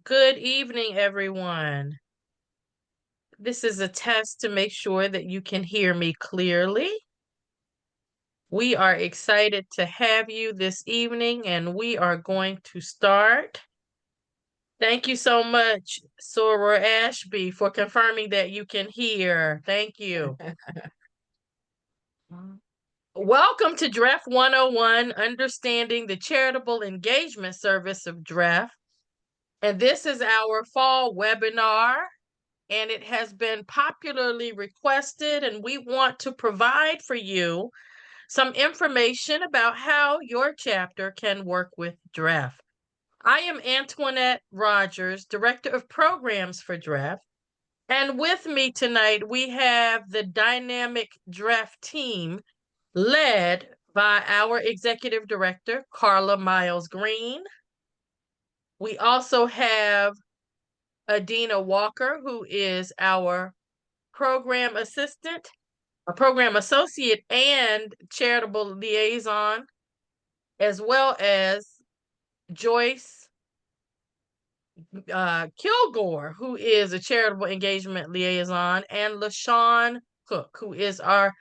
Good evening, everyone. This is a test to make sure that you can hear me clearly. We are excited to have you this evening, and we are going to start. Thank you so much, Soror Ashby, for confirming that you can hear. Thank you. Welcome to DREF 101, Understanding the Charitable Engagement Service of DREF. And this is our fall webinar, and it has been popularly requested, and we want to provide for you some information about how your chapter can work with DREF. I am Antoinette Rogers, Director of Programs for DREF, and with me tonight we have the dynamic DREF team led by our Executive Director, Carla Miles Green. We also have Adina Walker, who is our program assistant, a program associate, and charitable liaison, as well as Joyce Kilgore, who is a charitable engagement liaison, and LaShawn Cook, who is our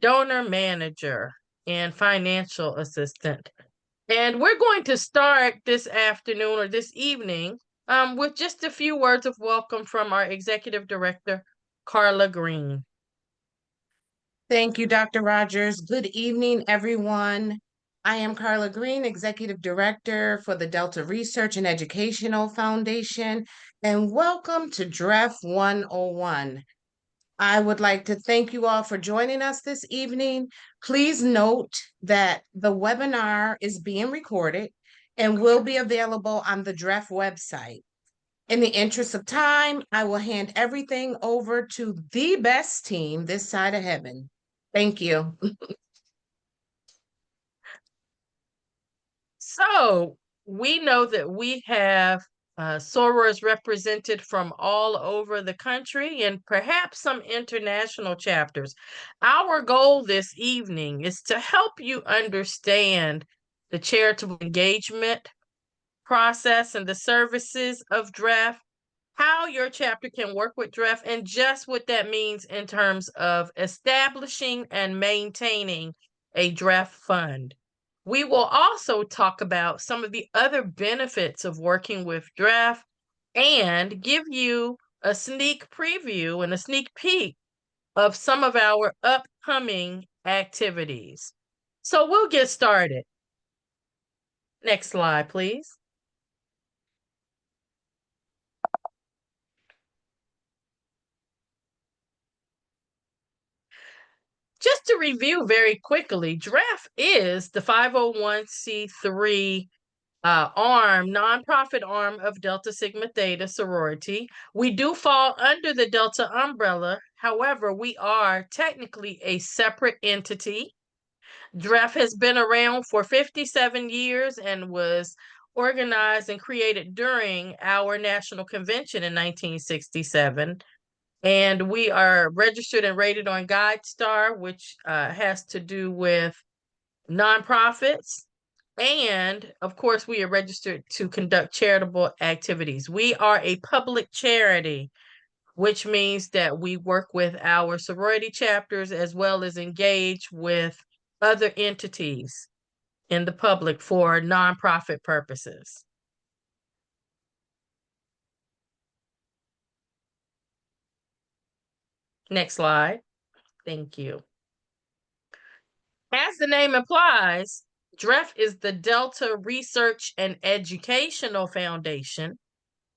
donor manager and financial assistant. And we're going to start this afternoon or this evening with just a few words of welcome from our executive director, Carla Green. Thank you, Dr. Rogers. Good evening, everyone. I am Carla Green, Executive Director for the Delta Research and Educational Foundation, and welcome to DREF 101. I would like to thank you all for joining us this evening. Please note that the webinar is being recorded and will be available on the DREF website. In the interest of time, I will hand everything over to the best team this side of heaven. Thank you. So we know that we have sorors represented from all over the country and perhaps some international chapters. Our goal this evening is to help you understand the charitable engagement process and the services of DREF, how your chapter can work with DREF, and just what that means in terms of establishing and maintaining a DREF fund. We will also talk about some of the other benefits of working with DREF and give you a sneak preview and a sneak peek of some of our upcoming activities. So we'll get started. Next slide, please. Just to review very quickly, DREF is the 501c3 nonprofit arm of Delta Sigma Theta sorority. We do fall under the Delta umbrella. However, we are technically a separate entity. DREF has been around for 57 years and was organized and created during our national convention in 1967. And we are registered and rated on GuideStar, which has to do with nonprofits. And of course, we are registered to conduct charitable activities. We are a public charity, which means that we work with our sorority chapters as well as engage with other entities in the public for nonprofit purposes. Next slide. Thank you. As the name implies, DREF is the Delta Research and Educational Foundation.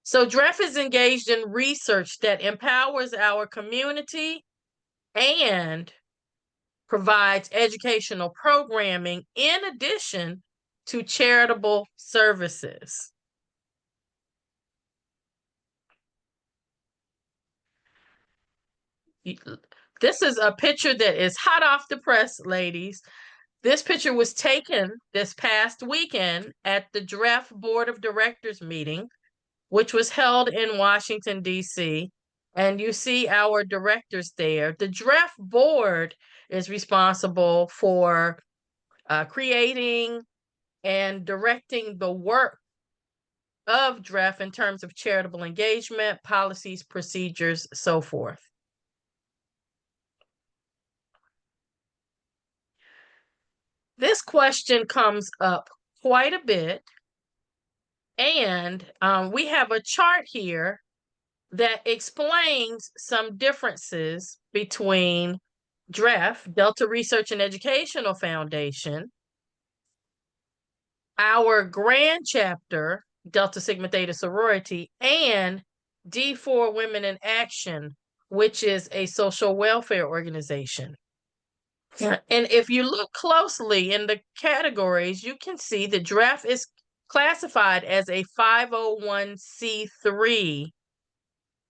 So DREF is engaged in research that empowers our community and provides educational programming in addition to charitable services. This is a picture that is hot off the press, ladies. This picture was taken this past weekend at the DREF Board of Directors meeting, which was held in Washington, D.C. And you see our directors there. The DREF board is responsible for creating and directing the work of DREF in terms of charitable engagement, policies, procedures, so forth. This question comes up quite a bit, and we have a chart here that explains some differences between DREF, Delta Research and Educational Foundation, our grand chapter, Delta Sigma Theta Sorority, and D4 Women in Action, which is a social welfare organization. And if you look closely in the categories, you can see that DREF is classified as a 501c3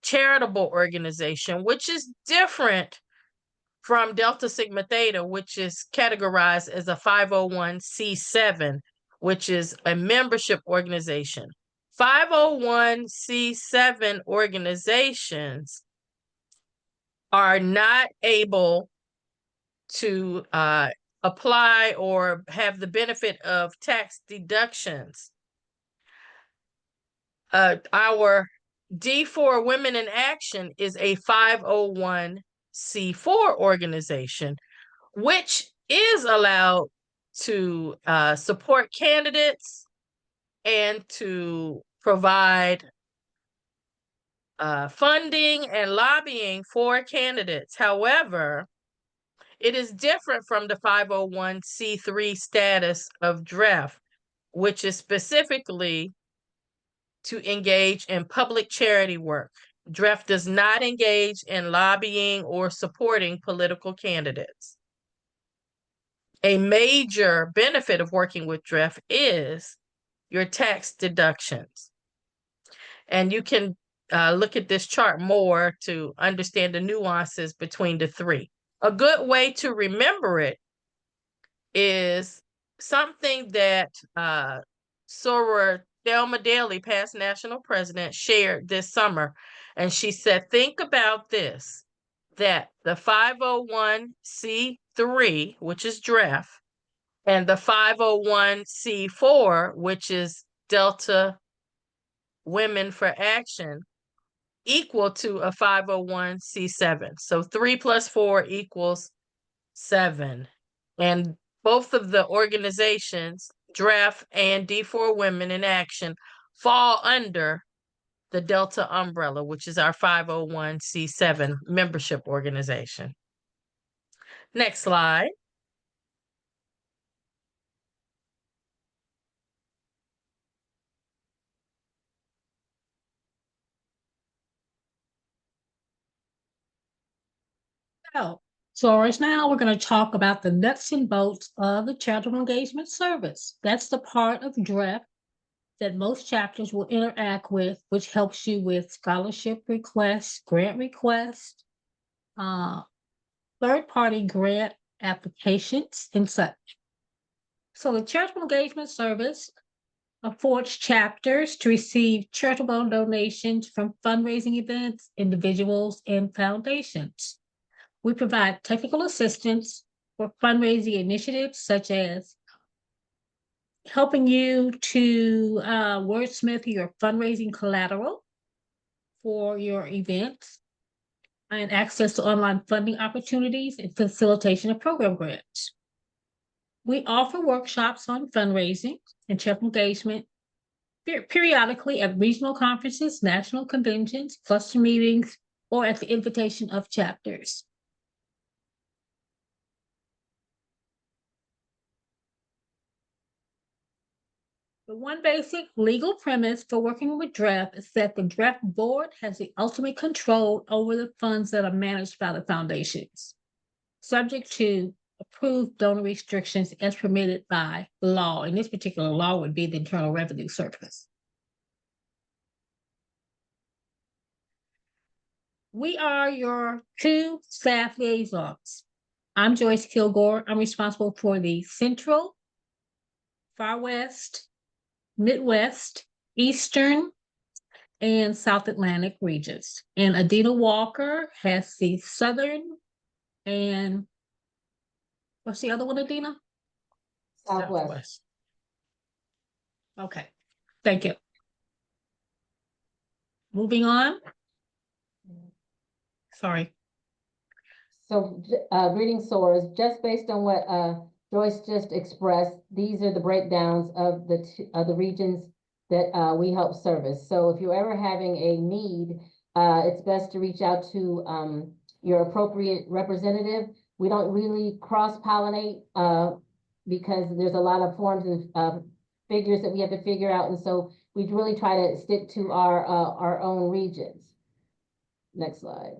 charitable organization, which is different from Delta Sigma Theta, which is categorized as a 501c7, which is a membership organization. 501c7 organizations are not able to apply or have the benefit of tax deductions. Our D4 Women in Action is a 501c4 organization, which is allowed to support candidates and to provide funding and lobbying for candidates. However, it is different from the 501c3 status of DREF, which is specifically to engage in public charity work. DREF does not engage in lobbying or supporting political candidates. A major benefit of working with DREF is your tax deductions. And you can look at this chart more to understand the nuances between the three. A good way to remember it is something that Soror Thelma Daly, past national president, shared this summer. And she said, think about this, that the 501c3, which is DREF, and the 501c4, which is Delta Women for Action, equal to a 501c7. So 3 plus 4 equals 7. And both of the organizations, DREF and D4 Women in Action, fall under the Delta umbrella, which is our 501c7 membership organization. Next slide. So now we're going to talk about the nuts and bolts of the charitable engagement service. That's the part of DREF that most chapters will interact with, which helps you with scholarship requests, grant requests, third-party grant applications, and such. So the charitable engagement service affords chapters to receive charitable donations from fundraising events, individuals, and foundations. We provide technical assistance for fundraising initiatives, such as helping you to wordsmith your fundraising collateral for your events, and access to online funding opportunities and facilitation of program grants. We offer workshops on fundraising and charitable engagement periodically at regional conferences, national conventions, cluster meetings, or at the invitation of chapters. The one basic legal premise for working with DREF is that the DREF board has the ultimate control over the funds that are managed by the foundations, subject to approved donor restrictions as permitted by law. And this particular law would be the Internal Revenue Service. We are your two staff liaisons. I'm Joyce Kilgore. I'm responsible for the Central, Far West, Midwest, Eastern, and South Atlantic regions. And Adina Walker has the Southern and what's the other one, Adina? Southwest. Okay, thank you. moving on. Sorry. So, greetings, SOARs. Just based on what Joyce just expressed, these are the breakdowns of the regions that we help service. So if you're ever having a need, it's best to reach out to your appropriate representative. We don't really cross-pollinate because there's a lot of forms and figures that we have to figure out. And so we really try to stick to our own regions. Next slide.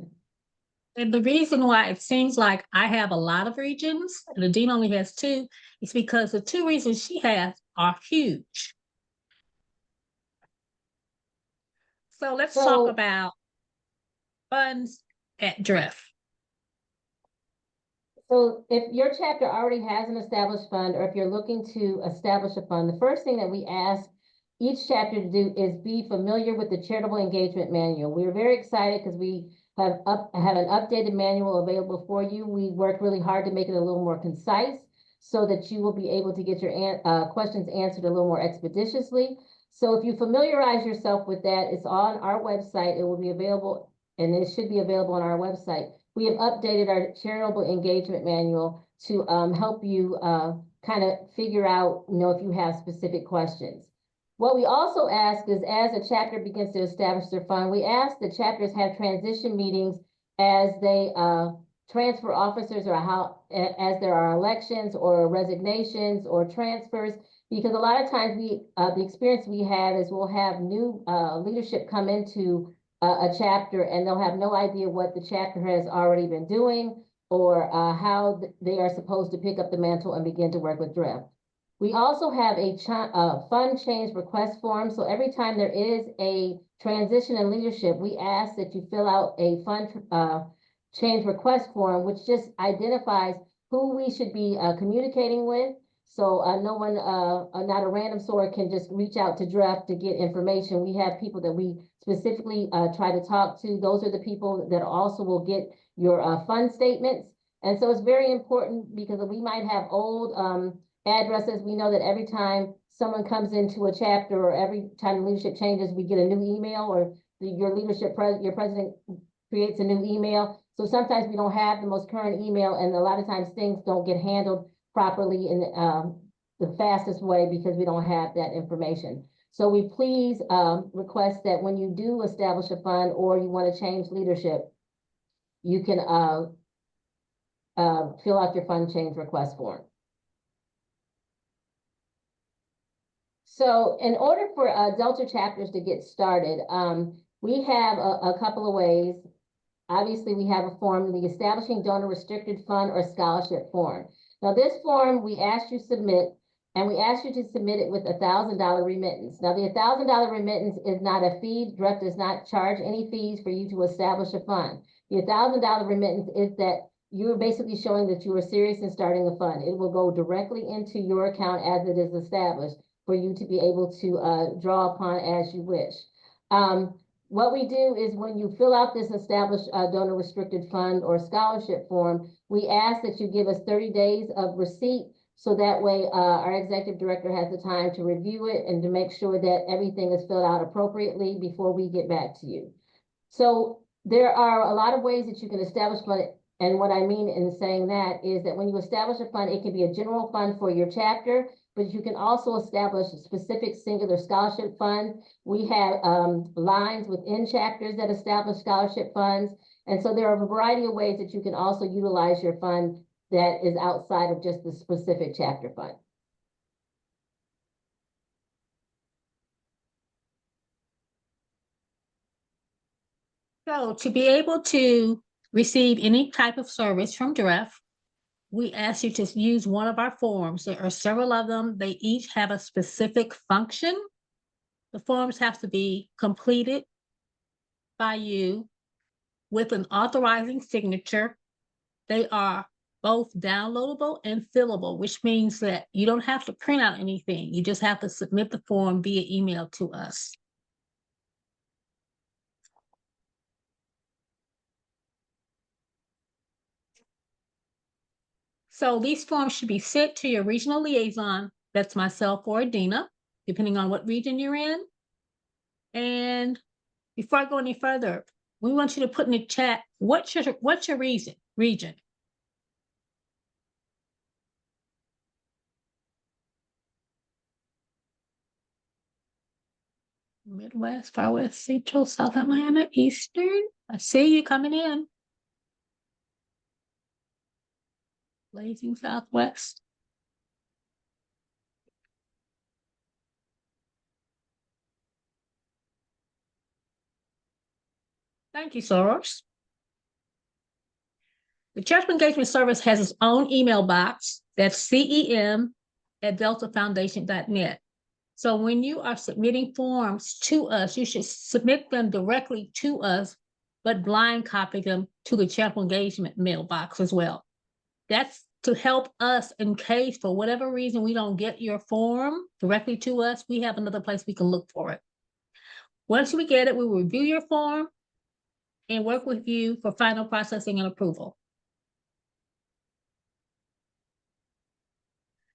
And the reason why it seems like I have a lot of regions, and Adina only has 2, is because the 2 regions she has are huge. So let's talk about funds at DREF. So if your chapter already has an established fund, or if you're looking to establish a fund, the first thing that we ask each chapter to do is be familiar with the Charitable Engagement Manual. We're very excited because we have an updated manual available for you. We worked really hard to make it a little more concise so that you will be able to get your questions answered a little more expeditiously. So if you familiarize yourself with that, it's on our website. It will be available, and it should be available on our website. We have updated our Charitable Engagement Manual to help you kind of figure out, if you have specific questions. What we also ask is, as a chapter begins to establish their fund, we ask the chapters have transition meetings as they transfer officers, or as there are elections or resignations or transfers, because a lot of times the experience we have is we'll have new leadership come into a chapter, and they'll have no idea what the chapter has already been doing, or how they are supposed to pick up the mantle and begin to work with DREF. We also have a fund change request form. So every time there is a transition in leadership, we ask that you fill out a fund change request form, which just identifies who we should be communicating with. So no one, not a random SOAR, can just reach out to DREF to get information. We have people that we specifically try to talk to. Those are the people that also will get your fund statements. And so it's very important, because we might have old addresses. We know that every time someone comes into a chapter, or every time leadership changes, we get a new email, or your president creates a new email. So sometimes we don't have the most current email, and a lot of times things don't get handled properly in the fastest way because we don't have that information. So we please request that when you do establish a fund, or you want to change leadership, you can fill out your fund change request form. So in order for Delta chapters to get started, we have a couple of ways. Obviously, we have a form, the Establishing Donor Restricted Fund or Scholarship form. Now, this form we asked you to submit, and we asked you to submit it with a $1,000 remittance. Now, the $1,000 remittance is not a fee. DREF does not charge any fees for you to establish a fund. The $1,000 remittance is that you're basically showing that you are serious in starting a fund. It will go directly into your account as it is established, for you to be able to draw upon as you wish. What we do is, when you fill out this established donor restricted fund or scholarship form, we ask that you give us 30 days of receipt, so that way our executive director has the time to review it and to make sure that everything is filled out appropriately before we get back to you. So there are a lot of ways that you can establish fund. And what I mean in saying that is that when you establish a fund, it can be a general fund for your chapter, but you can also establish a specific singular scholarship fund. We have lines within chapters that establish scholarship funds. And so there are a variety of ways that you can also utilize your fund that is outside of just the specific chapter fund. So to be able to receive any type of service from DREF, we ask you to use one of our forms. There are several of them. They each have a specific function. The forms have to be completed by you with an authorizing signature. They are both downloadable and fillable, which means that you don't have to print out anything. You just have to submit the form via email to us. So these forms should be sent to your regional liaison. That's myself or Adina, depending on what region you're in. And before I go any further, we want you to put in the chat, what's your region? Midwest, Far West, Central, South Atlanta, Eastern. I see you coming in. Blazing Southwest. Thank you, Soros. The Charitable Engagement Service has its own email box. That's CEM@deltafoundation.net. So when you are submitting forms to us, you should submit them directly to us, but blind copy them to the Charitable Engagement mailbox as well. That's to help us in case for whatever reason we don't get your form directly to us, we have another place we can look for it. Once we get it, we will review your form and work with you for final processing and approval.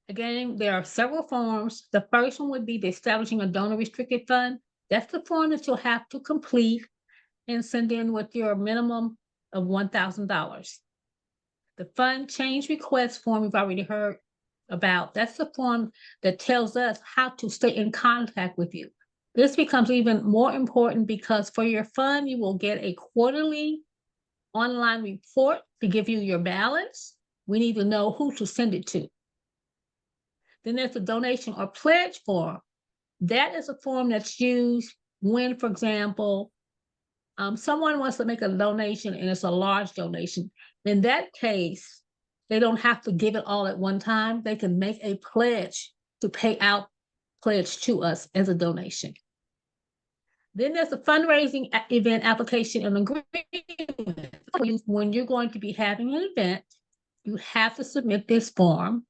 Again, there are several forms. The first one would be the establishing a donor restricted fund. That's the form that you'll have to complete and send in with your minimum of $1,000. The fund change request form we've already heard about. That's the form that tells us how to stay in contact with you. This becomes even more important because for your fund, you will get a quarterly online report to give you your balance. We need to know who to send it to. Then there's the donation or pledge form. That is a form that's used when, for example, someone wants to make a donation and it's a large donation. In that case, they don't have to give it all at one time. They can make a pledge to pay out pledge to us as a donation. Then there's the fundraising event application and agreement. When you're going to be having an event, you have to submit this form.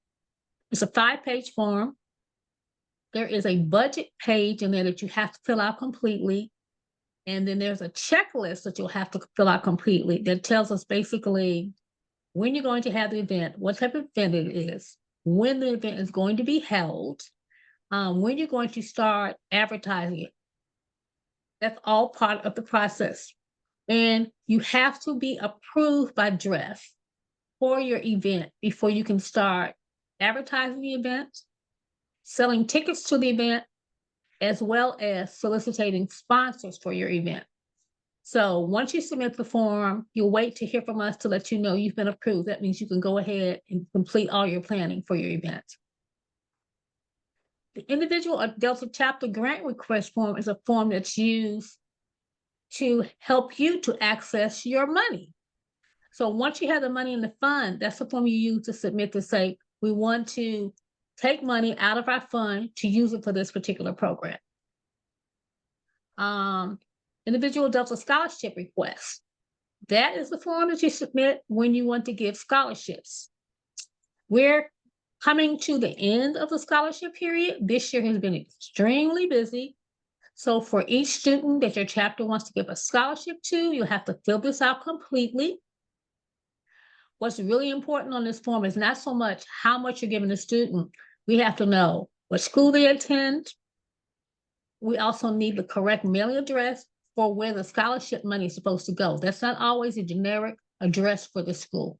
It's a 5-page form. There is a budget page in there that you have to fill out completely. And then there's a checklist that you'll have to fill out completely that tells us basically when you're going to have the event, what type of event it is, when the event is going to be held, when you're going to start advertising it. That's all part of the process. And you have to be approved by DREF for your event before you can start advertising the event, selling tickets to the event, as well as soliciting sponsors for your event. So once you submit the form, you'll wait to hear from us to let you know you've been approved. That means you can go ahead and complete all your planning for your event. The individual or Delta chapter grant request form is a form that's used to help you to access your money. So once you have the money in the fund, that's the form you use to submit to say, we want to take money out of our fund to use it for this particular program. Individual Delta scholarship request. That is the form that you submit when you want to give scholarships. We're coming to the end of the scholarship period. This year has been extremely busy. So for each student that your chapter wants to give a scholarship to, you'll have to fill this out completely. What's really important on this form is not so much how much you're giving the student. We have to know what school they attend. We also need the correct mailing address for where the scholarship money is supposed to go. That's not always a generic address for the school.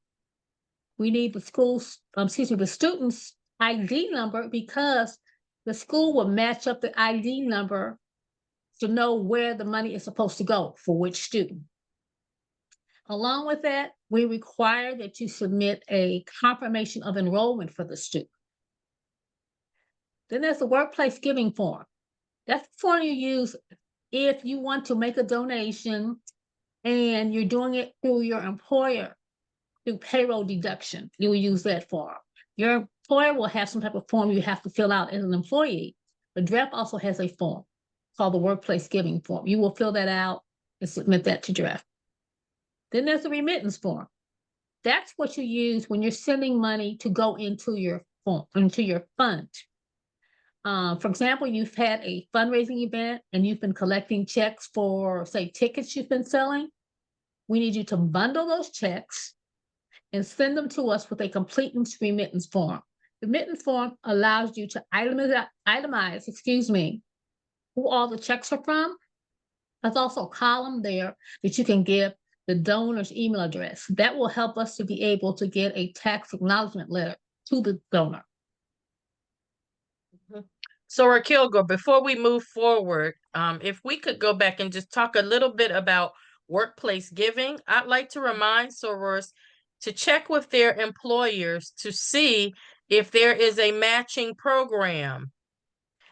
We need the student's ID number because the school will match up the ID number to know where the money is supposed to go for which student. Along with that, we require that you submit a confirmation of enrollment for the student. Then there's the workplace giving form. That's the form you use if you want to make a donation and you're doing it through your employer, through payroll deduction. You will use that form. Your employer will have some type of form you have to fill out as an employee. The DREF also has a form called the workplace giving form. You will fill that out and submit that to DREF. Then there's the remittance form. That's what you use when you're sending money to go into your form, into your fund. For example, you've had a fundraising event and you've been collecting checks for, say, tickets you've been selling. We need you to bundle those checks and send them to us with a complete remittance form. The remittance form allows you to itemize, who all the checks are from, There's also a column there that you can give the donor's email address. That will help us to be able to get a tax acknowledgement letter to the donor. So Raquel, before we move forward, if we could go back and just talk a little bit about workplace giving, I'd like to remind sorors to check with their employers to see if there is a matching program.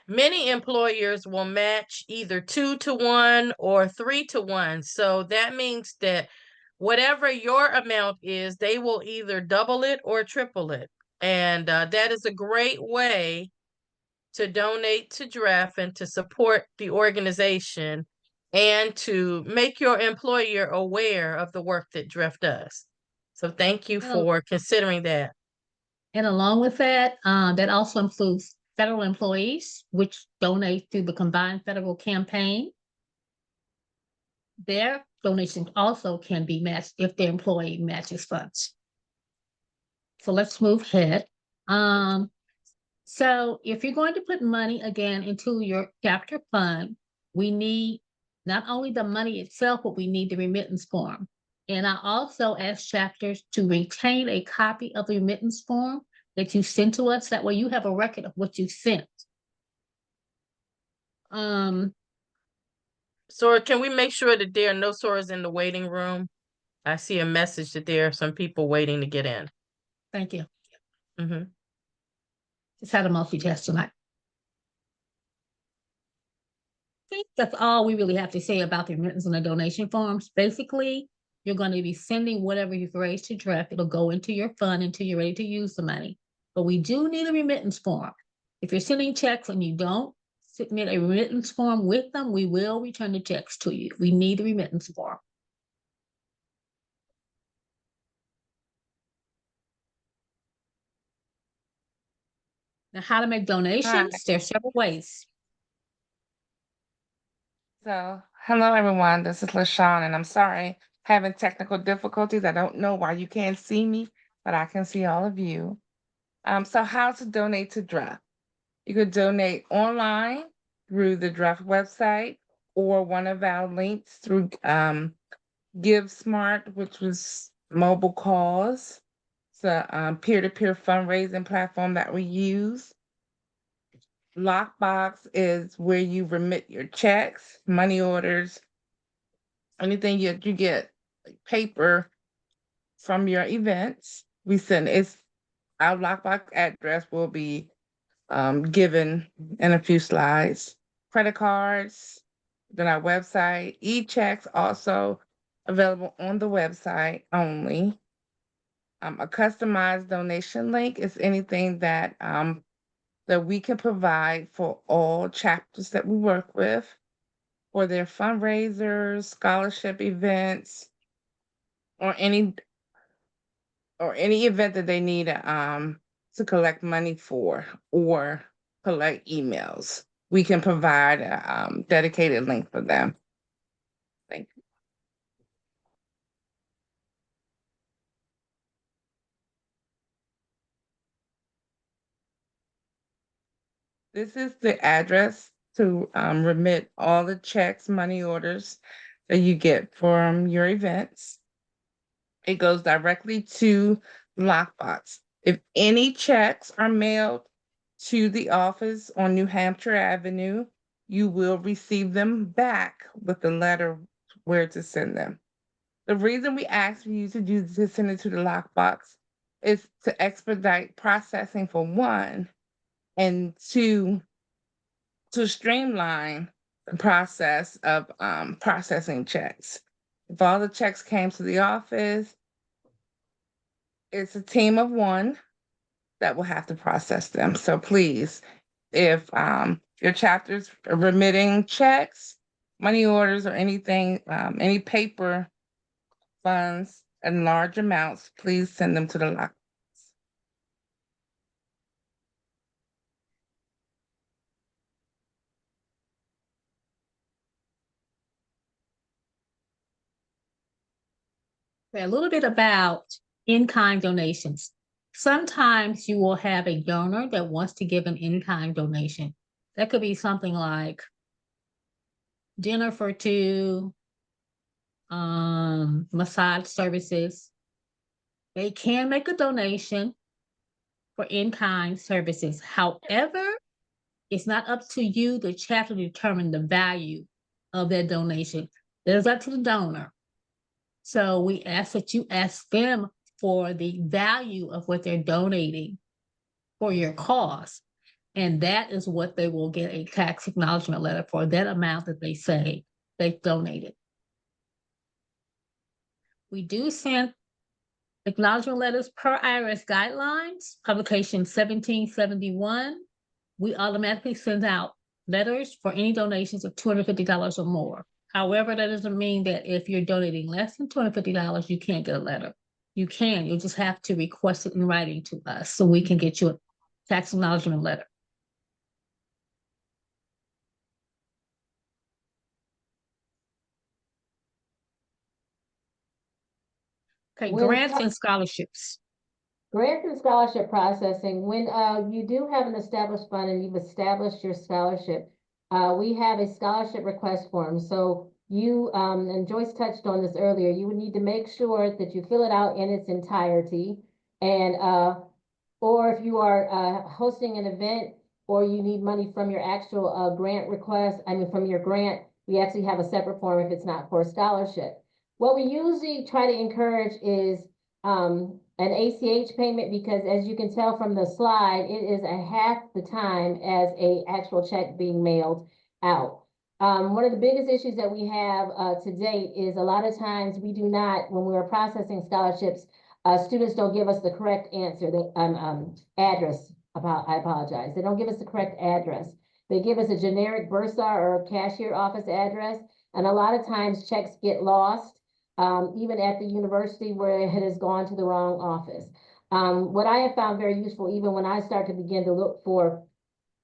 Many employers will match either 2-to-1 or 3-to-1. So that means that whatever your amount is, they will either double it or triple it. And that is a great way to donate to DREF and to support the organization and to make your employer aware of the work that DREF does. So thank you for considering that. And along with that, that also includes federal employees, which donate through the Combined Federal Campaign. Their donations also can be matched if their employee matches funds. So let's move ahead. So if you're going to put money again into your chapter fund, we need not only the money itself, but we need the remittance form. And I also ask chapters to retain a copy of the remittance form that you sent to us. That way you have a record of what you sent. So can we make sure that there are no sorors in the waiting room? I see a message that there are some people waiting to get in. Thank you. Mm-hmm. Just had a multitask tonight. I think that's all we really have to say about the remittance and the donation forms. Basically, you're going to be sending whatever you've raised to DREF. It'll go into your fund until you're ready to use the money. But we do need a remittance form. If you're sending checks and you don't submit a remittance form with them, we will return the checks to you. We need a remittance form. Now, how to make donations? There's several ways. So, hello everyone, this is LaShawn, and I'm sorry, having technical difficulties. I don't know why you can't see me, but I can see all of you. So how to donate to DREF? You could donate online through the DREF website or one of our links through Give Smart, which was mobile cause. It's a peer-to-peer fundraising platform that we use. Lockbox is where you remit your checks, money orders, anything you get, like paper from your events. We send our lockbox address will be given in a few slides. Credit cards, then our website, e-checks also available on the website only. A customized donation link is anything that that we can provide for all chapters that we work with for their fundraisers, scholarship events, or any event that they need to collect money for or collect emails. We can provide a dedicated link for them. Thank you. This is the address to remit all the checks, money orders that you get from your events. It goes directly to Lockbox. If any checks are mailed to the office on New Hampshire Avenue, you will receive them back with the letter where to send them. The reason we ask for you to send it to the Lockbox is to expedite processing for one, and two, to streamline the process of processing checks. If all the checks came to the office, it's a team of one that will have to process them. So please, if your chapters are remitting checks, money orders, or anything, any paper funds in large amounts, please send them to the lock. A little bit about in-kind donations. Sometimes you will have a donor that wants to give an in-kind donation. That could be something like dinner for two, massage services. They can make a donation for in-kind services. However, it's not up to you, the chapter, to determine the value of that donation. That is up to the donor. So we ask that you ask them for the value of what they're donating for your cause. And that is what they will get a tax acknowledgement letter for, that amount that they say they donated. We do send acknowledgement letters per IRS guidelines, publication 1771. We automatically send out letters for any donations of $250 or more. However, that doesn't mean that if you're donating less than $250, you can't get a letter. You can, you'll just have to request it in writing to us so we can get you a tax acknowledgement letter. Okay, When grants co- and scholarships. Grant and scholarship processing, when you do have an established fund and you've established your scholarship, we have a scholarship request form. So you, and Joyce touched on this earlier, you would need to make sure that you fill it out in its entirety. And, or if you are hosting an event or you need money from your actual grant request, from your grant, we actually have a separate form if it's not for a scholarship. What we usually try to encourage is an ACH payment, because as you can tell from the slide, it is a half the time as a actual check being mailed out. One of the biggest issues that we have to date is a lot of times we do not, when we are processing scholarships, students don't give us the correct answer, address. I apologize. They don't give us the correct address. They give us a generic bursar or cashier office address, and a lot of times checks get lost. Even at the university where it has gone to the wrong office. What I have found very useful, even when I start to begin to look for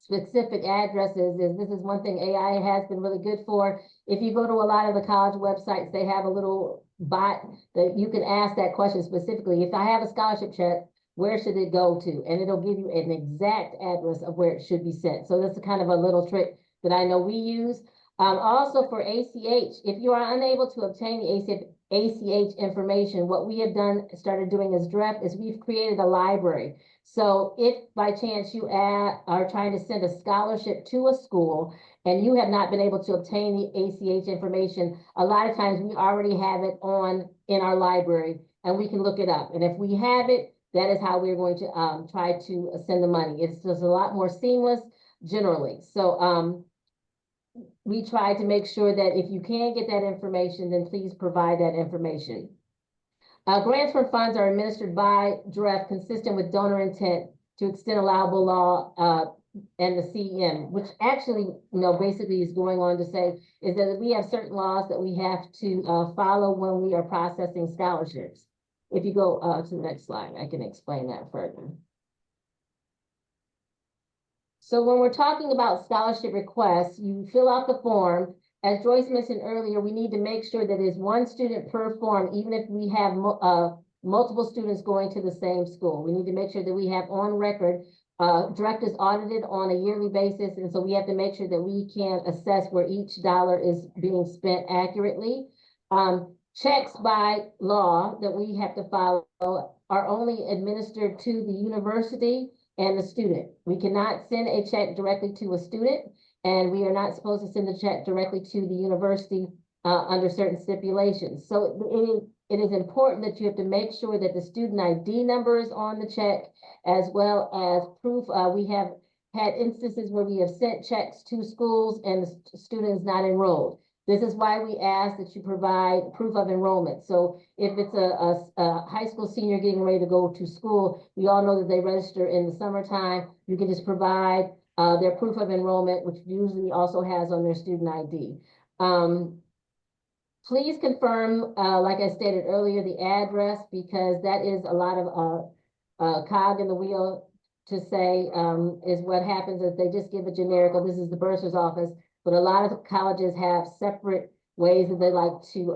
specific addresses, is this is one thing AI has been really good for. If you go to a lot of the college websites, they have a little bot that you can ask that question specifically. If I have a scholarship check, where should it go to? And it'll give you an exact address of where it should be sent. So that's kind of a little trick that I know we use. Also for ACH, if you are unable to obtain the ACH information, what we have started doing as DREF is we've created a library. So if by chance you are trying to send a scholarship to a school and you have not been able to obtain the ACH information, a lot of times we already have it in our library and we can look it up. And if we have it, that is how we're going to try to send the money. It's just a lot more seamless generally. So we try to make sure that if you can get that information, then please provide that information. Grants for funds are administered by DREF consistent with donor intent to extend allowable law and the CEM, which actually, basically is going on to say is that we have certain laws that we have to follow when we are processing scholarships. If you go to the next slide, I can explain that further. So when we're talking about scholarship requests, you fill out the form. As Joyce mentioned earlier, we need to make sure that it's one student per form, even if we have multiple students going to the same school. We need to make sure that we have on record directors audited on a yearly basis. And so we have to make sure that we can assess where each dollar is being spent accurately. Checks by law that we have to follow are only administered to the university and the student. We cannot send a check directly to a student, and we are not supposed to send the check directly to the university under certain stipulations. So it is important that you have to make sure that the student ID number is on the check, as well as proof. We have had instances where we have sent checks to schools and the student is not enrolled. This is why we ask that you provide proof of enrollment. So if it's a high school senior getting ready to go to school, we all know that they register in the summertime. You can just provide their proof of enrollment, which usually also has on their student ID. Please confirm, like I stated earlier, the address, because that is a lot of cog in the wheel to say is what happens is they just give a generic, oh, this is the bursar's office. But a lot of colleges have separate ways that they like to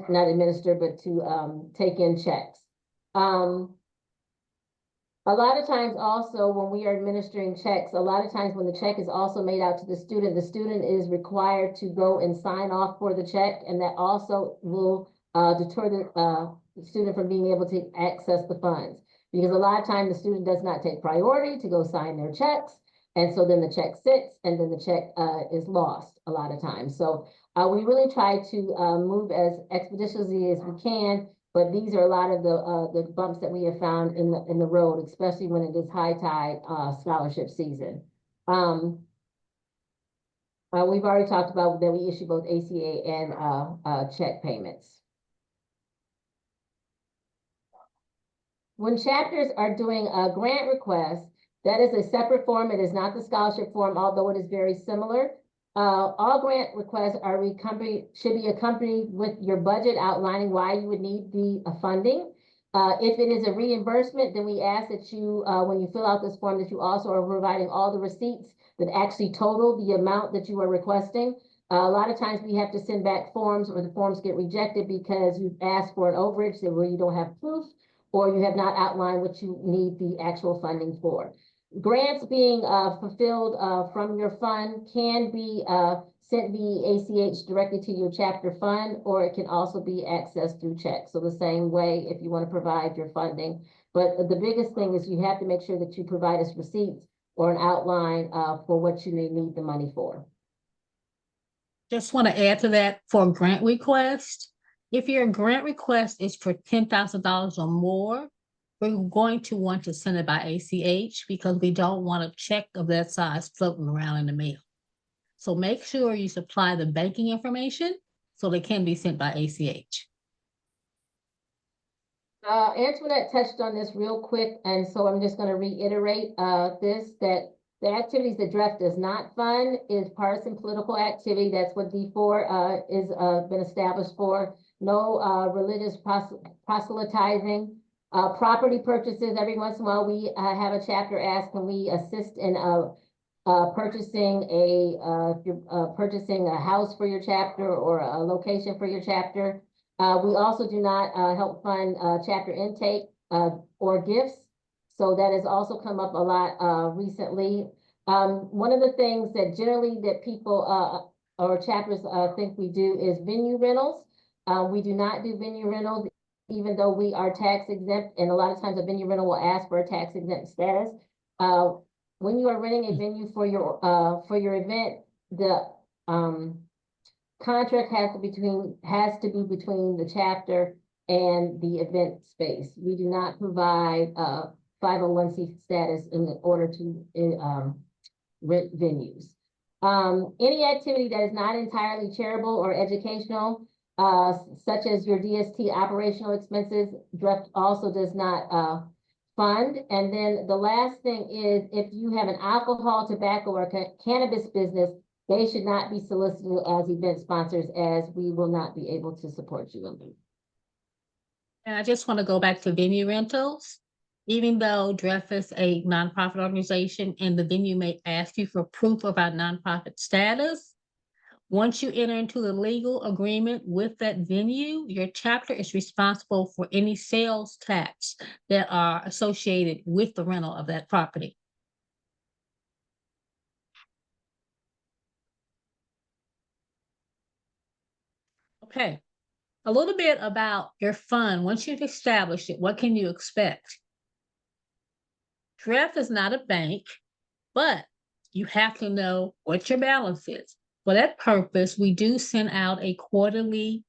not administer, but to take in checks. A lot of times also when we are administering checks, a lot of times when the check is also made out to the student is required to go and sign off for the check, and that also will deter the student from being able to access the funds. Because a lot of times the student does not take priority to go sign their checks, and so then the check sits and then the check is lost a lot of times. So we really try to move as expeditiously as we can, but these are a lot of the bumps that we have found in the road, especially when it is high tide scholarship season. We've already talked about that we issue both ACA and check payments. When chapters are doing a grant request, that is a separate form. It is not the scholarship form, although it is very similar. All grant requests should be accompanied with your budget outlining why you would need the funding. If it is a reimbursement, then we ask that you, when you fill out this form, that you also are providing all the receipts that actually total the amount that you are requesting. A lot of times we have to send back forms, or the forms get rejected because you've asked for an overage where you don't have proof, or you have not outlined what you need the actual funding for. Grants being fulfilled from your fund can be sent via ACH directly to your chapter fund, or it can also be accessed through checks. So the same way if you want to provide your funding. But the biggest thing is you have to make sure that you provide us receipts or an outline for what you may need the money for. Just want to add to that for a grant request. If your grant request is for $10,000 or more, we're going to want to send it by ACH because we don't want a check of that size floating around in the mail. So make sure you supply the banking information so they can be sent by ACH. Antoinette touched on this real quick, and so I'm just going to reiterate that the activities that DREF does not fund is partisan political activity. That's what D4 is been established for. No religious proselytizing. Property purchases, every once in a while we have a chapter ask, can we assist in purchasing a house for your chapter or a location for your chapter. We also do not help fund chapter intake or gifts. So that has also come up a lot recently. One of the things that generally that people or chapters think we do is venue rentals. We do not do venue rentals, even though we are tax exempt, and a lot of times a venue rental will ask for a tax exempt status. When you are renting a venue for your event, the contract has to be between the chapter and the event space. We do not provide 501c status in order to rent venues. Any activity that is not entirely charitable or educational, such as your DST operational expenses, DREF also does not fund. And then the last thing is, if you have an alcohol, tobacco, or cannabis business, they should not be solicited as event sponsors, as we will not be able to support you in them. And I just want to go back to venue rentals. Even though DREF is a nonprofit organization and the venue may ask you for proof of our nonprofit status, once you enter into the legal agreement with that venue, your chapter is responsible for any sales tax that are associated with the rental of that property. Okay, a little bit about your fund. Once you've established it, what can you expect? DREF is not a bank, but you have to know what your balance is. For that purpose, we do send out a quarterly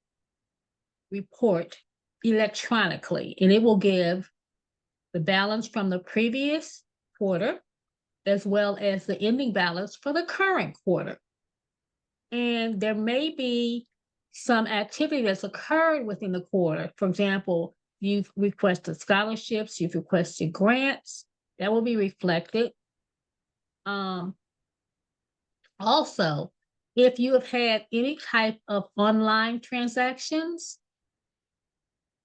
report electronically, and it will give the balance from the previous quarter, as well as the ending balance for the current quarter. And there may be some activity that's occurred within the quarter. For example, you've requested scholarships, you've requested grants, that will be reflected. Also, if you have had any type of online transactions,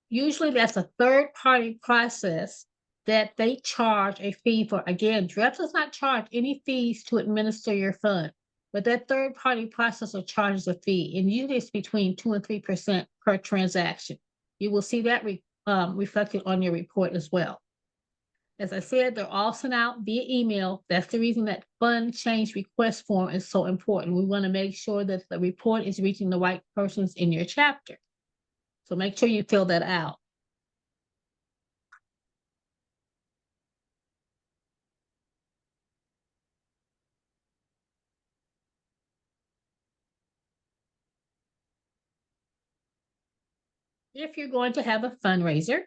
usually that's a third-party process that they charge a fee for. Again, DREF does not charge any fees to administer your fund, but that third-party processor charges a fee, and usually it's between 2% and 3% per transaction. You will see that reflected on your report as well. As I said, they're all sent out via email. That's the reason that fund change request form is so important. We want to make sure that the report is reaching the right persons in your chapter. So make sure you fill that out. If you're going to have a fundraiser,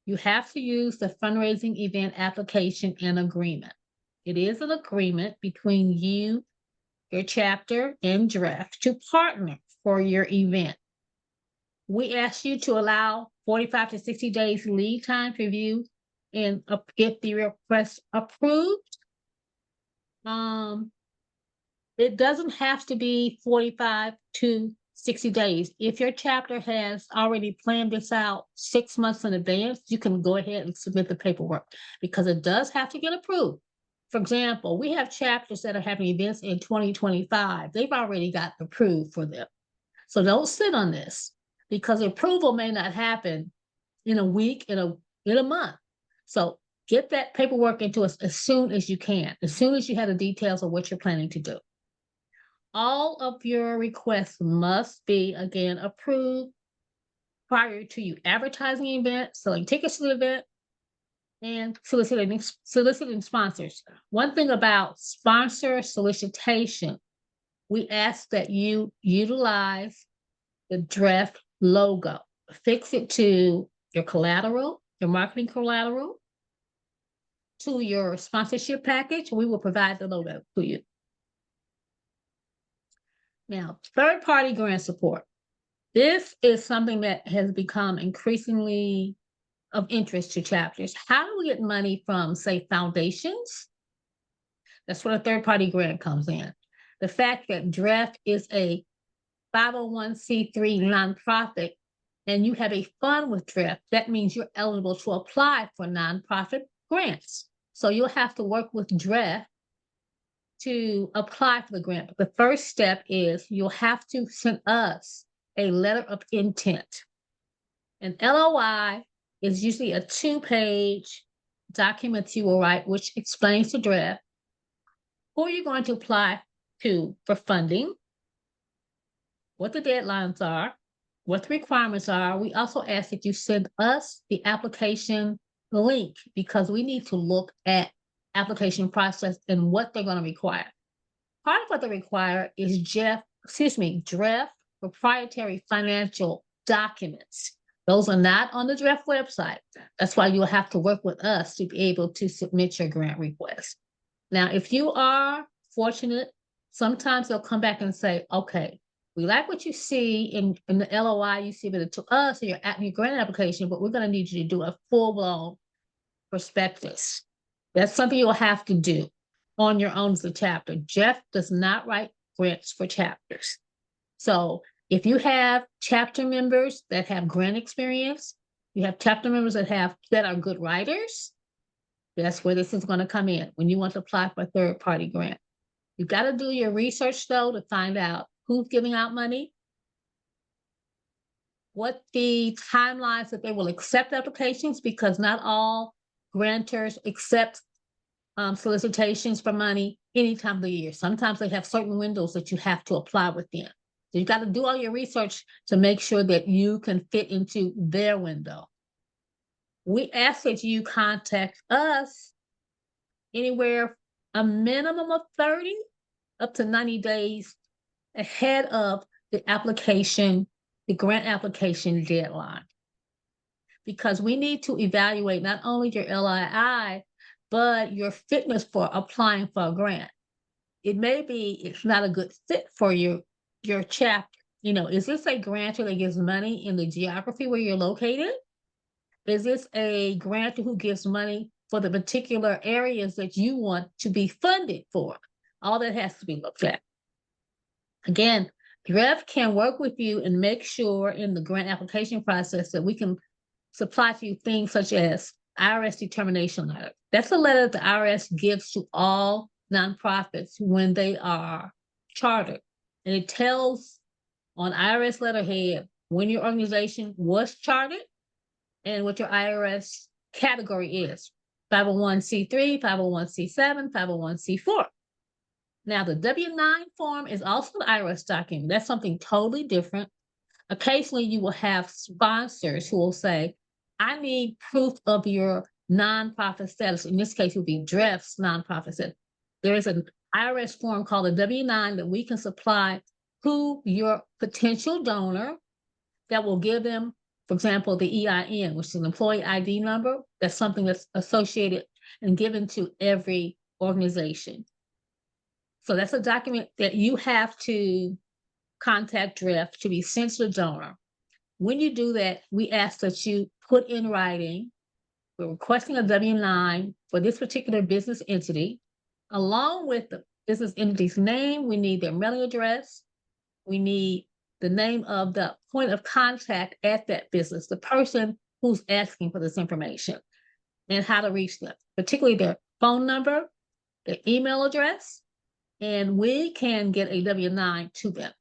you have to use the fundraising event application and agreement. It is an agreement between you, your chapter, and DREF to partner for your event. We ask you to allow 45 to 60 days lead time to review and get the request approved. It doesn't have to be 45 to 60 days. If your chapter has already planned this out 6 months in advance, you can go ahead and submit the paperwork because it does have to get approved. For example, we have chapters that are having events in 2025. They've already got approved for them. So don't sit on this because approval may not happen in a week, in a month. So get that paperwork into us as soon as you can, as soon as you have the details of what you're planning to do. All of your requests must be, again, approved prior to you advertising the event, selling tickets to the event, and soliciting sponsors. One thing about sponsor solicitation, we ask that you utilize the DREF logo. Fix it to your collateral, your marketing collateral, to your sponsorship package. We will provide the logo to you. Now, third-party grant support. This is something that has become increasingly of interest to chapters. How do we get money from, say, foundations? That's where a third-party grant comes in. The fact that DREF is a 501c3 nonprofit and you have a fund with DREF, that means you're eligible to apply for nonprofit grants. So you'll have to work with DREF to apply for the grant. But the first step is you'll have to send us a letter of intent. An LOI is usually a 2-page document you will write, which explains to DREF who you're going to apply to for funding, what the deadlines are, what the requirements are. We also ask that you send us the application link because we need to look at application process and what they're going to require. Part of what they require is DREF proprietary financial documents. Those are not on the DREF website. That's why you'll have to work with us to be able to submit your grant request. Now, if you are fortunate, sometimes they'll come back and say, okay, we like what you see in the LOI you submitted to us in your grant application, but we're going to need you to do a full-blown prospectus. That's something you'll have to do on your own as a chapter. DREF does not write grants for chapters. So if you have chapter members that have grant experience, you have chapter members that are good writers, that's where this is going to come in when you want to apply for a third-party grant. You've got to do your research, though, to find out who's giving out money, what the timelines that they will accept applications, because not all grantors accept solicitations for money any time of the year. Sometimes they have certain windows that you have to apply within. So you've got to do all your research to make sure that you can fit into their window. We ask that you contact us anywhere a minimum of 30 up to 90 days ahead of the grant application deadline. Because we need to evaluate not only your LII, but your fitness for applying for a grant. It may be it's not a good fit for your chapter. You know, is this a grantor that gives money in the geography where you're located? Is this a grantor who gives money for the particular areas that you want to be funded for? All that has to be looked at. Again, DREF can work with you and make sure in the grant application process that we can supply to you things such as IRS determination letter. That's a letter that the IRS gives to all nonprofits when they are chartered. And it tells on IRS letterhead when your organization was chartered and what your IRS category is. 501c3, 501c7, 501c4. Now, the W-9 form is also an IRS document. That's something totally different. Occasionally, you will have sponsors who will say, I need proof of your nonprofit status. In this case, it would be DREF's nonprofit status. There is an IRS form called a W-9 that we can supply to your potential donor that will give them, for example, the EIN, which is an employee ID number. That's something that's associated and given to every organization. So that's a document that you have to contact DREF to be sent to the donor. When you do that, we ask that you put in writing, we're requesting a W-9 for this particular business entity. Along with the business entity's name, we need their mailing address. We need the name of the point of contact at that business, the person who's asking for this information, and how to reach them, particularly their phone number, their email address, and we can get a W-9 to them.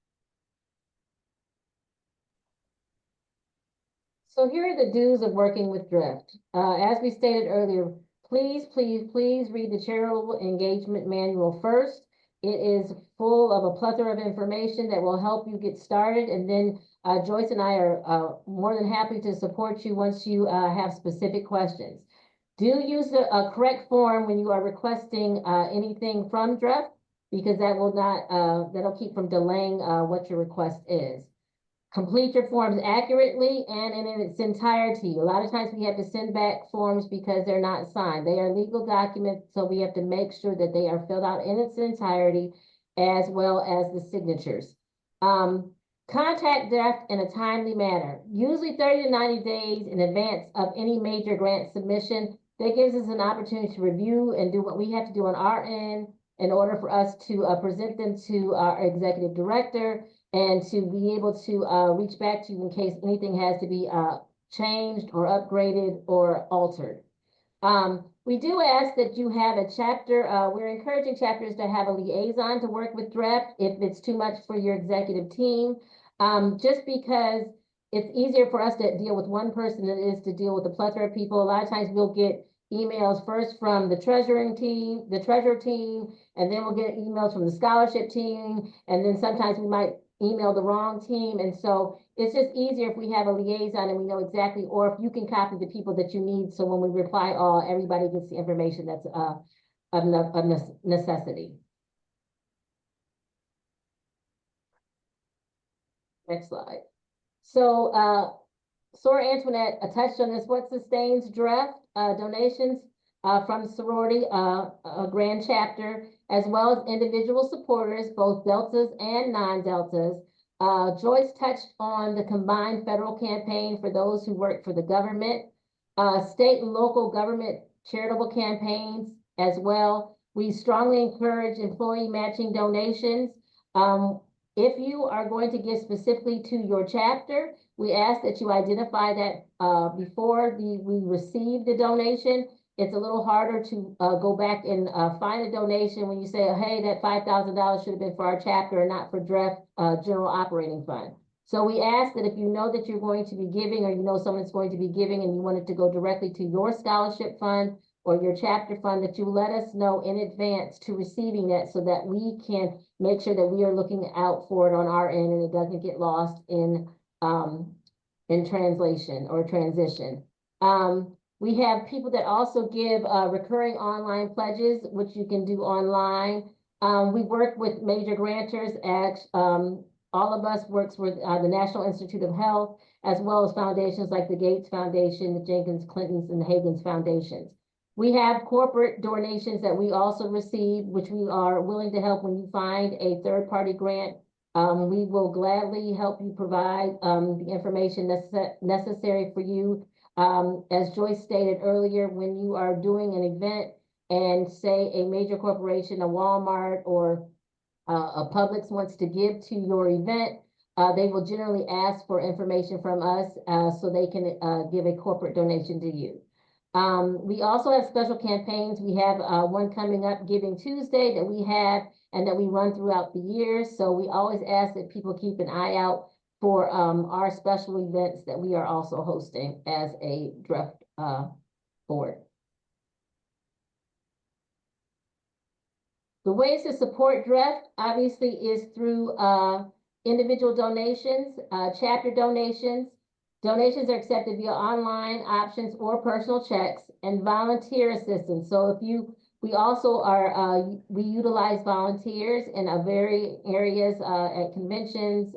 So here are the do's of working with DREF. As we stated earlier, please read the Charitable Engagement Manual first. It is full of a plethora of information that will help you get started. And then Joyce and I are more than happy to support you once you have specific questions. Do use a correct form when you are requesting anything from DREF, because that will not, that'll keep from delaying what your request is. Complete your forms accurately and in its entirety. A lot of times we have to send back forms because they're not signed. They are legal documents, so we have to make sure that they are filled out in its entirety, as well as the signatures. Contact DREF in a timely manner, usually 30 to 90 days in advance of any major grant submission. That gives us an opportunity to review and do what we have to do on our end in order for us to present them to our executive director and to be able to reach back to you in case anything has to be changed or upgraded or altered. We do ask that you have a chapter. We're encouraging chapters to have a liaison to work with DREF if it's too much for your executive team, just because it's easier for us to deal with one person than it is to deal with a plethora of people. A lot of times we'll get emails first from the treasurer team, and then we'll get emails from the scholarship team, and then sometimes we might email the wrong team. And so it's just easier if we have a liaison and we know exactly, or if you can copy the people that you need. So when we reply all, everybody gets the information that's of necessity. Next slide. So Sora Antoinette touched on this. What sustains DREF donations from sorority, a grand chapter, as well as individual supporters, both deltas and non-deltas. Joyce touched on the combined federal campaign for those who work for the government, state and local government charitable campaigns as well. We strongly encourage employee matching donations. If you are going to give specifically to your chapter, we ask that you identify that before we receive the donation. It's a little harder to go back and find a donation when you say, hey, that $5,000 should have been for our chapter and not for DREF General Operating Fund. So we ask that if you know that you're going to be giving, or you know someone's going to be giving and you want it to go directly to your scholarship fund or your chapter fund, that you let us know in advance to receiving that, so that we can make sure that we are looking out for it on our end and it doesn't get lost in translation or transition. We have people that also give recurring online pledges, which you can do online. We work with major grantors at, all of us works with the National Institute of Health, as well as foundations like the Gates Foundation, the Jenkins Clintons, and the Hagen's Foundations. We have corporate donations that we also receive, which we are willing to help when you find a third-party grant. We will gladly help you provide the information necessary for you. As Joyce stated earlier, when you are doing an event and say a major corporation, a Walmart or a Publix wants to give to your event, they will generally ask for information from us so they can give a corporate donation to you. We also have special campaigns. We have one coming up, Giving Tuesday, that we have and that we run throughout the year. So we always ask that people keep an eye out for our special events that we are also hosting as a DREF board. The ways to support DREF obviously is through individual donations, chapter donations. Donations are accepted via online options or personal checks, and volunteer assistance. So if you, we also are, we utilize volunteers in very areas at conventions,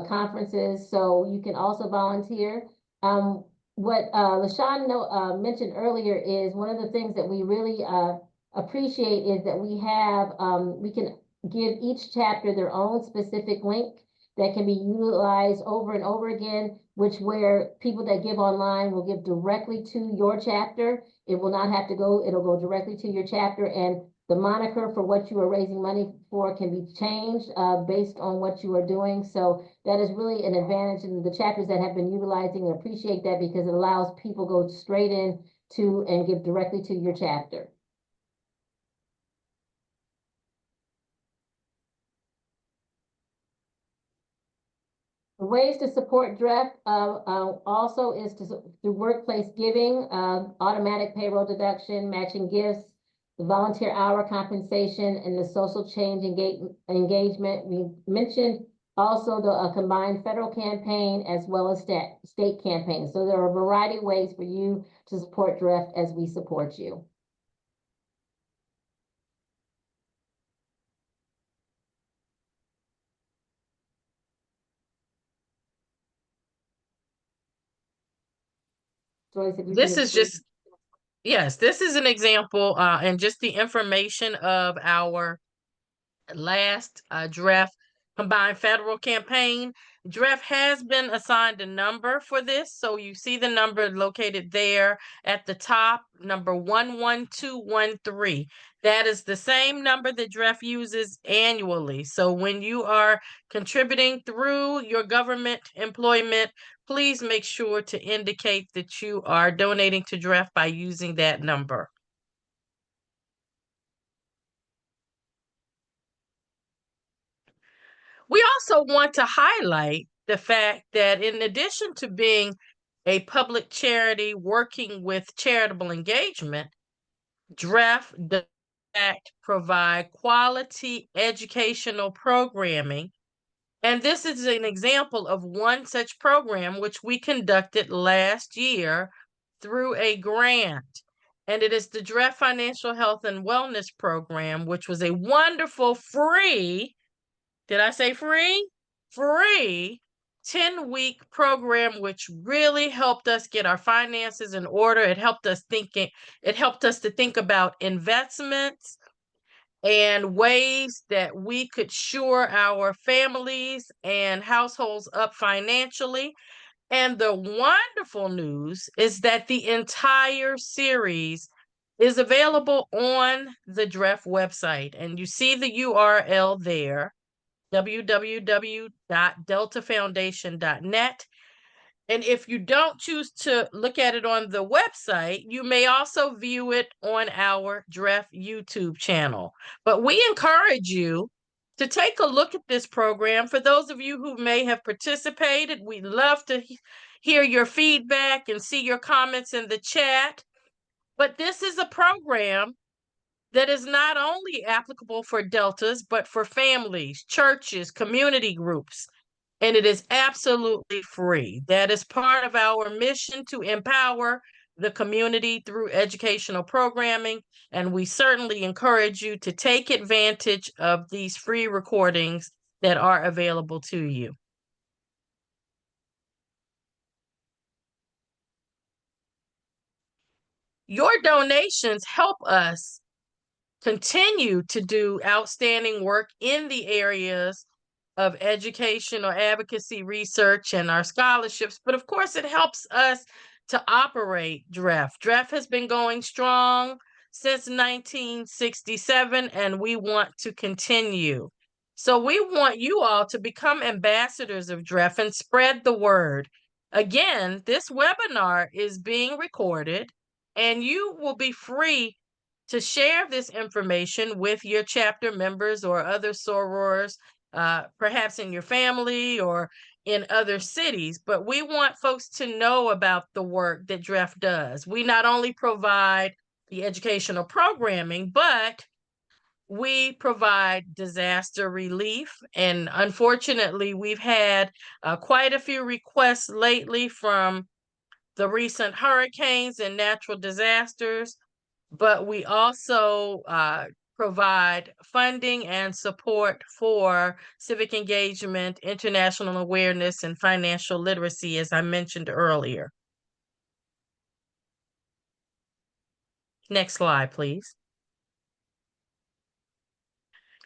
conferences, so you can also volunteer. What LaShawn mentioned earlier is one of the things that we really appreciate is that we have, we can give each chapter their own specific link that can be utilized over and over again, which where people that give online will give directly to your chapter. It will not have to go, it'll go directly to your chapter, and the moniker for what you are raising money for can be changed based on what you are doing. So that is really an advantage, and the chapters that have been utilizing appreciate that because it allows people go straight in to and give directly to your chapter. The ways to support DREF also is through workplace giving, automatic payroll deduction, matching gifts, the volunteer hour compensation, and the social change engagement. We mentioned also the combined federal campaign as well as state campaigns. So there are a variety of ways for you to support DREF as we support you. Joyce, if you This can is just, yes, this is an example and just the information of our last DREF combined federal campaign. DREF has been assigned a number for this. So you see the number located there at the top, number 11213. That is the same number that DREF uses annually. So when you are contributing through your government employment, please make sure to indicate that you are donating to DREF by using that number. We also want to highlight the fact that in addition to being a public charity working with charitable engagement, DREF does in fact provide quality educational programming. And this is an example of one such program which we conducted last year through a grant. And it is the DREF Financial Health and Wellness Program, which was a wonderful free, did I say free? Free 10-week program, which really helped us get our finances in order. It helped us to think about investments and ways that we could shore our families and households up financially. And the wonderful news is that the entire series is available on the DREF website. And you see the URL there, www.deltafoundation.net. And if you don't choose to look at it on the website, you may also view it on our DREF YouTube channel. But we encourage you to take a look at this program. For those of you who may have participated, we'd love to hear your feedback and see your comments in the chat. But this is a program that is not only applicable for Deltas, but for families, churches, community groups, and it is absolutely free. That is part of our mission to empower the community through educational programming, and we certainly encourage you to take advantage of these free recordings that are available to you. Your donations help us continue to do outstanding work in the areas of education or advocacy research and our scholarships. But of course, it helps us to operate DREF. DREF has been going strong since 1967, and we want to continue. So we want you all to become ambassadors of DREF and spread the word. Again, this webinar is being recorded, and you will be free to share this information with your chapter members or other sorors, perhaps in your family or in other cities. But we want folks to know about the work that DREF does. We not only provide the educational programming, but we provide disaster relief, and unfortunately, we've had quite a few requests lately from the recent hurricanes and natural disasters, but we also provide funding and support for civic engagement, international awareness, and financial literacy, as I mentioned earlier. Next slide, please.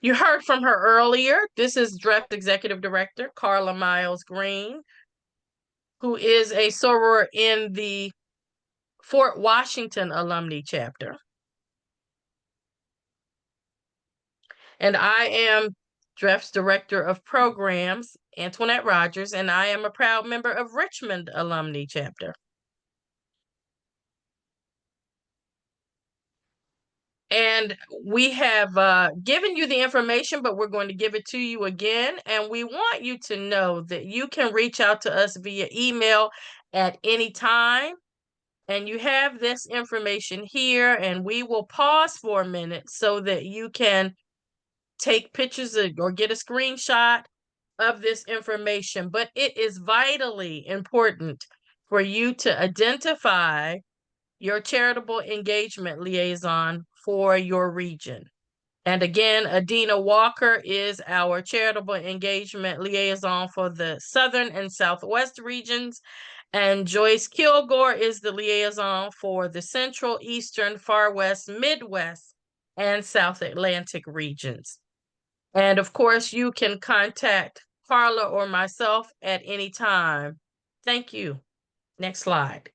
You heard from her earlier. This is DREF Executive Director, Carla Miles Green, who is a soror in the Fort Washington Alumni Chapter. And I am DREF's Director of Programs, Antoinette Rogers, and I am a proud member of Richmond Alumni Chapter. And we have given you the information, but we're going to give it to you again. And we want you to know that you can reach out to us via email at any time. And you have this information here, and we will pause for a minute so that you can take pictures or get a screenshot of this information. But it is vitally important for you to identify your charitable engagement liaison for your region. And again, Adina Walker is our charitable engagement liaison for the Southern and Southwest regions. And Joyce Kilgore is the liaison for the Central, Eastern, Far West, Midwest, and South Atlantic regions. And of course, you can contact Carla or myself at any time. Thank you. Next slide.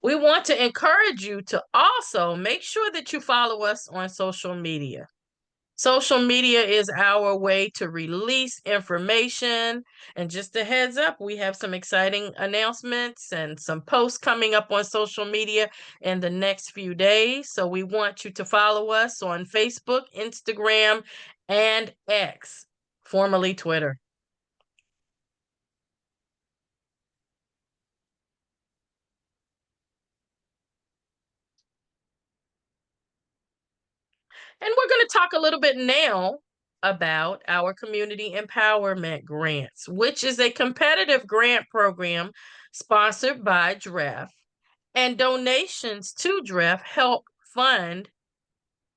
We want to encourage you to also make sure that you follow us on social media. Social media is our way to release information. And just a heads up, we have some exciting announcements and some posts coming up on social media in the next few days. So we want you to follow us on Facebook, Instagram, and X, formerly Twitter. And we're going to talk a little bit now about our community empowerment grants, which is a competitive grant program sponsored by DREF, and donations to DREF help fund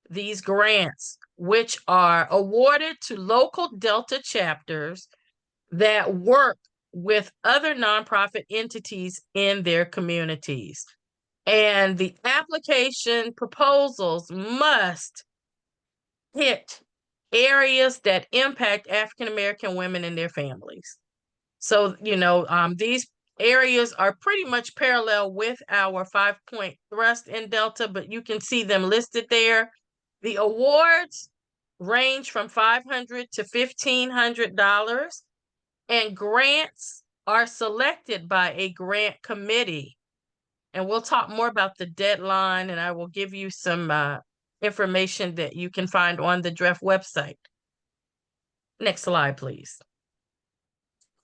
these grants, which are awarded to local Delta chapters that work with other nonprofit entities in their communities. And the application proposals must hit areas that impact African American women and their families. So, these areas are pretty much parallel with our 5-point thrust in Delta, but you can see them listed there. The awards range from $500 to $1,500, and grants are selected by a grant committee. And we'll talk more about the deadline, and I will give you some information that you can find on the DREF website. Next slide, please.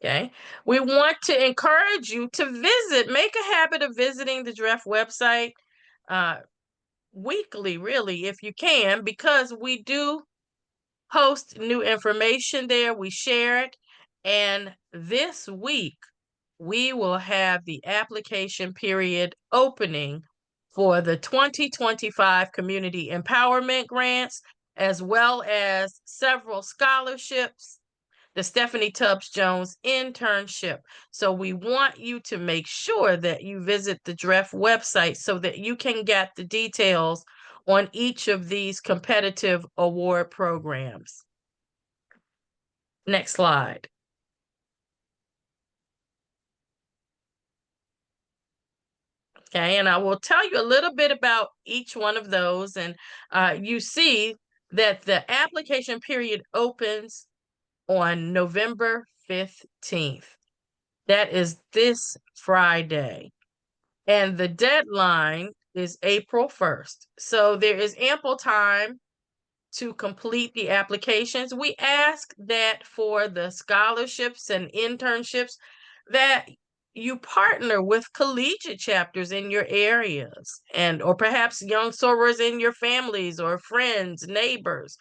Okay. We want to encourage you to make a habit of visiting the DREF website weekly, really, if you can, because we do post new information there. We share it. And this week, we will have the application period opening for the 2025 Community Empowerment Grants, as well as several scholarships, the Stephanie Tubbs Jones internship. So we want you to make sure that you visit the DREF website so that you can get the details on each of these competitive award programs. Next slide. Okay, and I will tell you a little bit about each one of those. And you see that the application period opens on November 15th. That is this Friday. And the deadline is April 1st. So there is ample time to complete the applications. We ask that for the scholarships and internships that you partner with collegiate chapters in your areas, or perhaps young sorors in your families or friends, neighbors.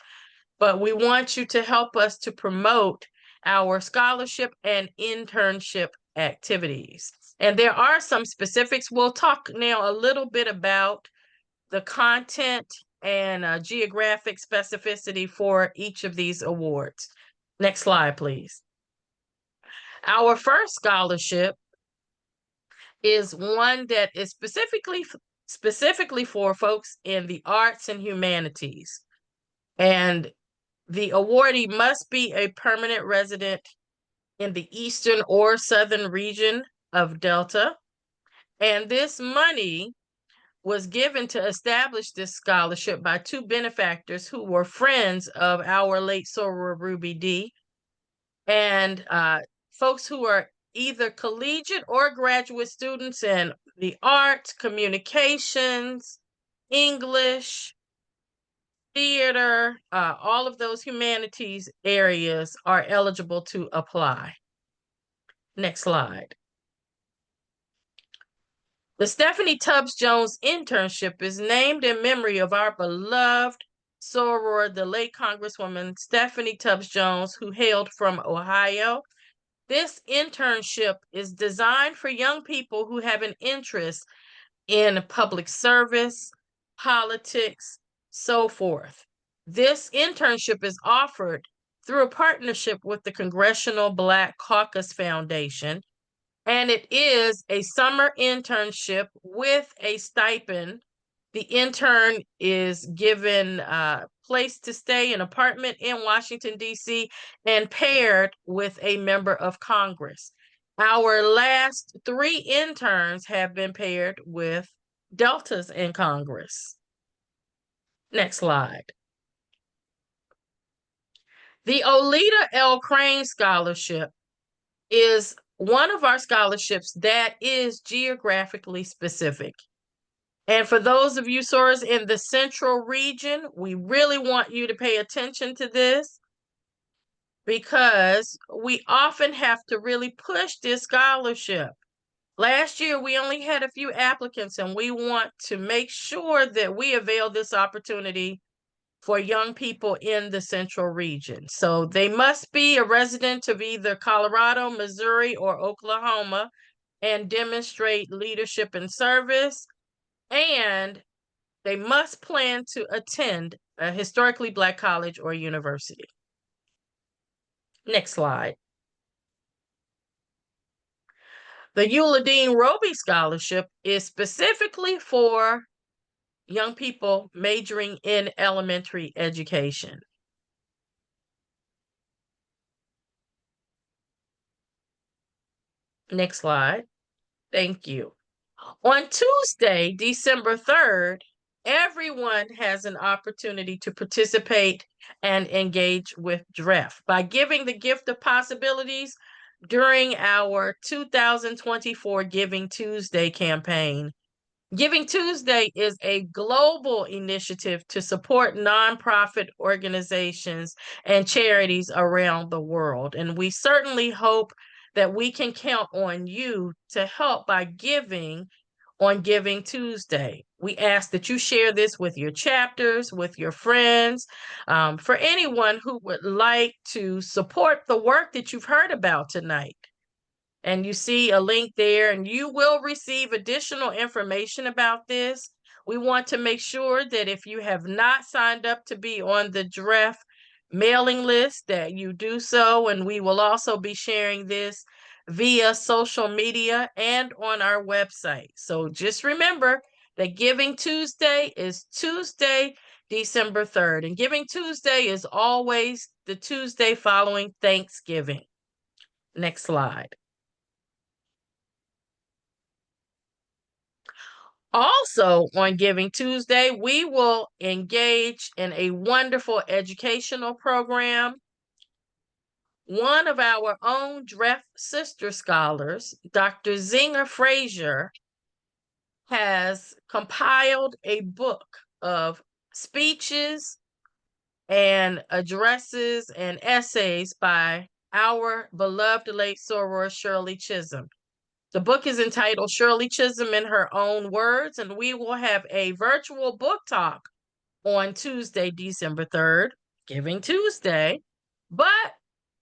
But we want you to help us to promote our scholarship and internship activities. And there are some specifics. We'll talk now a little bit about the content and geographic specificity for each of these awards. Next slide, please. Our first scholarship is one that is specifically for folks in the arts and humanities. And the awardee must be a permanent resident in the eastern or southern region of Delta. And this money was given to establish this scholarship by two benefactors who were friends of our late soror Ruby D. And folks who are either collegiate or graduate students in the arts, communications, English, theater, all of those humanities areas are eligible to apply. Next slide. The Stephanie Tubbs Jones internship is named in memory of our beloved soror, the late Congresswoman Stephanie Tubbs Jones, who hailed from Ohio. This internship is designed for young people who have an interest in public service, politics, so forth. This internship is offered through a partnership with the Congressional Black Caucus Foundation, and it is a summer internship with a stipend. The intern is given a place to stay, an apartment in Washington, D.C., and paired with a member of Congress. Our last 3 interns have been paired with Deltas in Congress. Next slide. The Olita L. Crane Scholarship is one of our scholarships that is geographically specific. And for those of you sorors in the central region, we really want you to pay attention to this, because we often have to really push this scholarship. Last year, we only had a few applicants, and we want to make sure that we avail this opportunity for young people in the central region. So they must be a resident of either Colorado, Missouri, or Oklahoma and demonstrate leadership and service. And they must plan to attend a historically Black college or university. Next slide. The Eula Dean Roby Scholarship is specifically for young people majoring in elementary education. Next slide. Thank you. On Tuesday, December 3rd, everyone has an opportunity to participate and engage with DREF by giving the gift of possibilities during our 2024 Giving Tuesday campaign. Giving Tuesday is a global initiative to support nonprofit organizations and charities around the world. And we certainly hope that we can count on you to help by giving on Giving Tuesday. We ask that you share this with your chapters, with your friends, for anyone who would like to support the work that you've heard about tonight. And you see a link there, and you will receive additional information about this. We want to make sure that if you have not signed up to be on the DREF mailing list, that you do so. And we will also be sharing this via social media and on our website. So just remember that Giving Tuesday is Tuesday, December 3rd. And Giving Tuesday is always the Tuesday following Thanksgiving. Next slide. Also, on Giving Tuesday, we will engage in a wonderful educational program. One of our own DREF sister scholars, Dr. Zinger Frazier, has compiled a book of speeches and addresses and essays by our beloved late soror Shirley Chisholm. The book is entitled Shirley Chisholm in Her Own Words, and we will have a virtual book talk on Tuesday, December 3rd, Giving Tuesday. But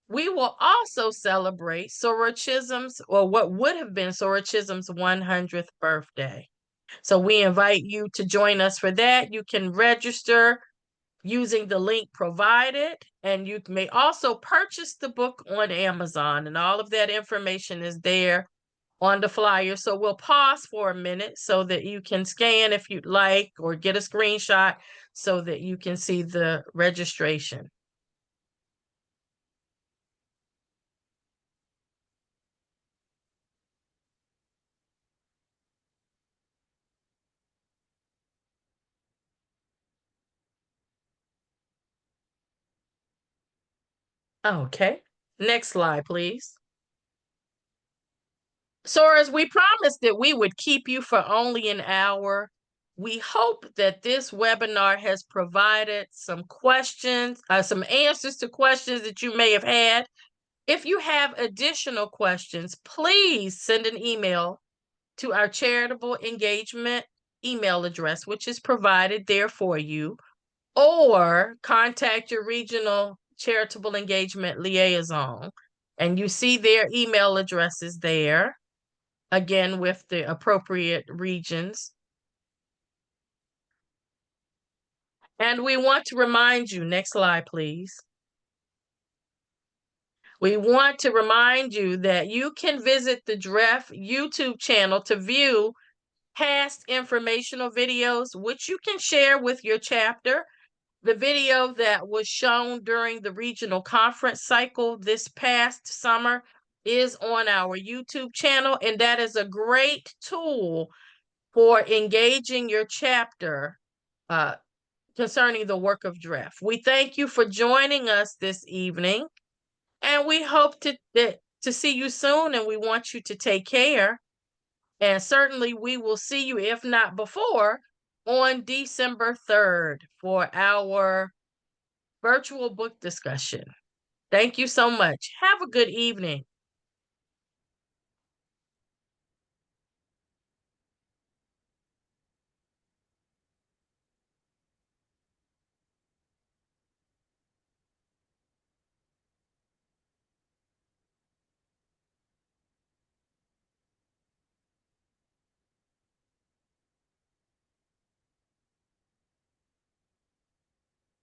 we will also celebrate Sora Chisholm's, or what would have been Sora Chisholm's 100th birthday. So we invite you to join us for that. You can register using the link provided, and you may also purchase the book on Amazon, and all of that information is there on the flyer. So we'll pause for a minute so that you can scan if you'd like, or get a screenshot so that you can see the registration. Okay, next slide, please. So as we promised that we would keep you for only an hour, we hope that this webinar has provided some questions, some answers to questions that you may have had. If you have additional questions, please send an email to our charitable engagement email address, which is provided there for you, or contact your regional charitable engagement liaison. And you see their email addresses there, again, with the appropriate regions. And we want to remind you, next slide, please. We want to remind you that you can visit the DREF YouTube channel to view past informational videos, which you can share with your chapter. The video that was shown during the regional conference cycle this past summer is on our YouTube channel, and that is a great tool for engaging your chapter concerning the work of DREF. We thank you for joining us this evening, and we hope to see you soon, and we want you to take care. And certainly we will see you, if not before, on December 3rd for our virtual book discussion. Thank you so much. Have a good evening.